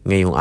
Ngayong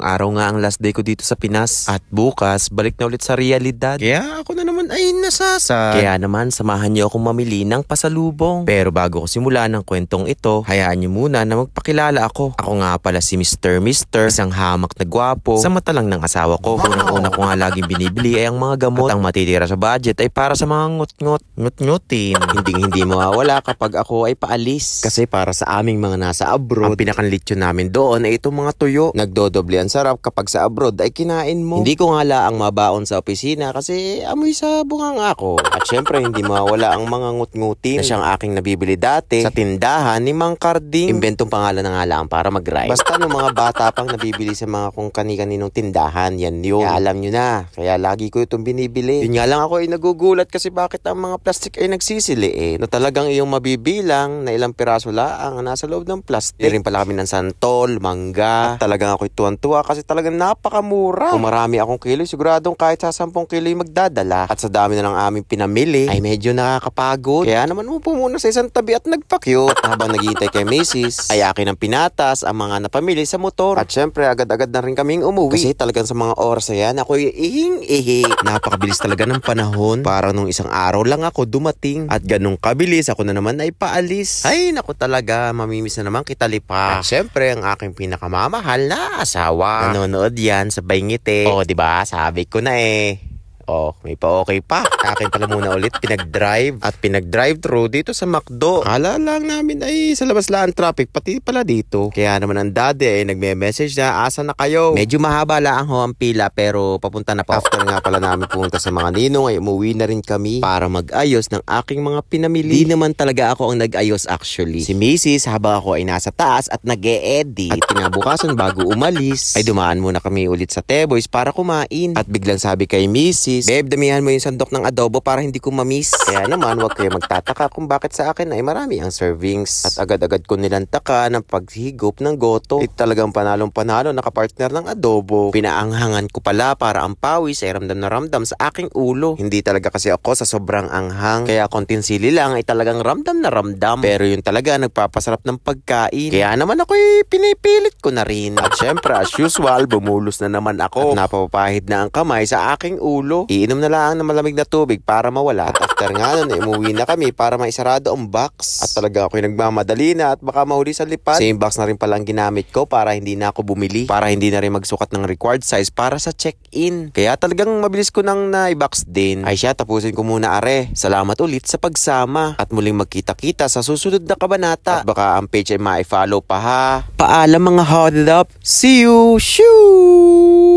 araw nga ang last day ko dito sa Pinas. At bukas, balik na ulit sa realidad. Kaya ako na naman ay nasasad. Kaya naman, samahan niyo akong mamili ng pasalubong. Pero bago ko simulan ng kwentong ito, hayaan niyo muna na magpakilala ako. Ako nga pala si Mr. Isang hamak na gwapo sa mata lang ng asawa ko. Unang-una ko nga laging binibili ay ang mga gamot. At ang matitira sa budget ay para sa mga ngut-ngutin. Hindi mawawala kapag ako ay paalis. Kasi para sa aming mga nasa abroad, ang pinakanlitsyo namin doon ay itong mga tuyo. Nagdodoble ang sarap kapag sa abroad ay kinain mo. Hindi ko nga laang mabaon sa opisina kasi amoy sa bunganga ako. At syempre hindi mawawala ang mga ngut-ngutin na siyang aking nabibili dati sa tindahan ni Mang Carding. Inventong pangalan na nga lang para mag-rhyme. Basta nung mga bata pang nabibili sa mga kung kani-kaninong tindahan, yan yun. Kaya alam nyo na, kaya lagi ko itong binibili. Yun nga lang ako ay nagugulat kasi bakit ang mga plastic ay nagsisili na talagang iyong mabibilang na ilang piraso laang nasa loob ng plastic. Di rin pala kami ng santol, mangga. At talagang ako'y tuwan-tuwa kasi talagang napakamura. Kung marami akong kilo, siguradong kahit sa 10 kilo yung magdadala. At sa dami na ng aming pinamili, ay medyo nakakapagod. Kaya naman upo muna sa isang tabi at nagpa-cute. Habang naghihintay kay Mrs. ay akin ang pinatas ang mga napamili sa motor. At syempre, agad-agad na rin kaming umuwi. Kasi talagang sa mga oras na yan, ako'y ihing-ihi. Napakabilis talaga ng panahon. Parang nung isang araw lang ako dumating. At ganung kabilis, ako na naman ay paalis. Ay, naku talaga, mamimiss na naman kita lipa. At syempre, ang aking pinakamamahal na asawa. Nanonood yan sa Ngiti. O, diba? Sabi ko na Oh, may pa-okay pa. Akin pala muna ulit pinag-drive at pinag-drive-thru dito sa McDo. Akala lang namin ay sa labas lang traffic, pati pala dito. Kaya naman ang daddy ay nagme-message na asa na kayo. Medyo mahaba lang ho ang pila pero papunta na po. After nga pala namin pumunta sa mga ninong ay umuwi na rin kami para mag-ayos ng aking mga pinamili. Di naman talaga ako ang nag-ayos actually. Si Mrs. habang ako ay nasa taas at nag-e-edit. At kinabukasan bago umalis ay dumaan muna kami ulit sa Teboys para kumain. At biglang sabi kay Mrs. Babe, damihan mo yung sandok ng adobo para hindi ko mamiss. Kaya naman, huwag kayo magtataka kung bakit sa akin ay marami ang servings. At agad-agad ko nilantaka ng paghigop ng goto. Ito talagang panalong-panalo nakapartner ng adobo. Pinaanghangan ko pala para ang pawis ay ramdam na ramdam sa aking ulo. Hindi talaga kasi ako sa sobrang anghang. Kaya konting sili lang ay talagang ramdam na ramdam. Pero yun talaga nagpapasarap ng pagkain. Kaya naman ako'y pinipilit ko na rin. At syempre, as usual, bumulos na naman ako. At napapahid na ang kamay sa aking ulo. Iinom na lang ng malamig na tubig para mawala. At after nga nun, umuwi na kami para maisarado ang box. At talaga ako'y nagmamadali na at baka mahuli sa lipad. Same box na rin pala ang ginamit ko para hindi na ako bumili. Para hindi na rin magsukat ng required size para sa check-in. Kaya talagang mabilis ko nang na-box din. Ay siya, tapusin ko muna are. Salamat ulit sa pagsama. At muling magkita-kita sa susunod na kabanata. At baka ang page ay ma-follow pa ha. Paalam mga hold up. See you! Shoo!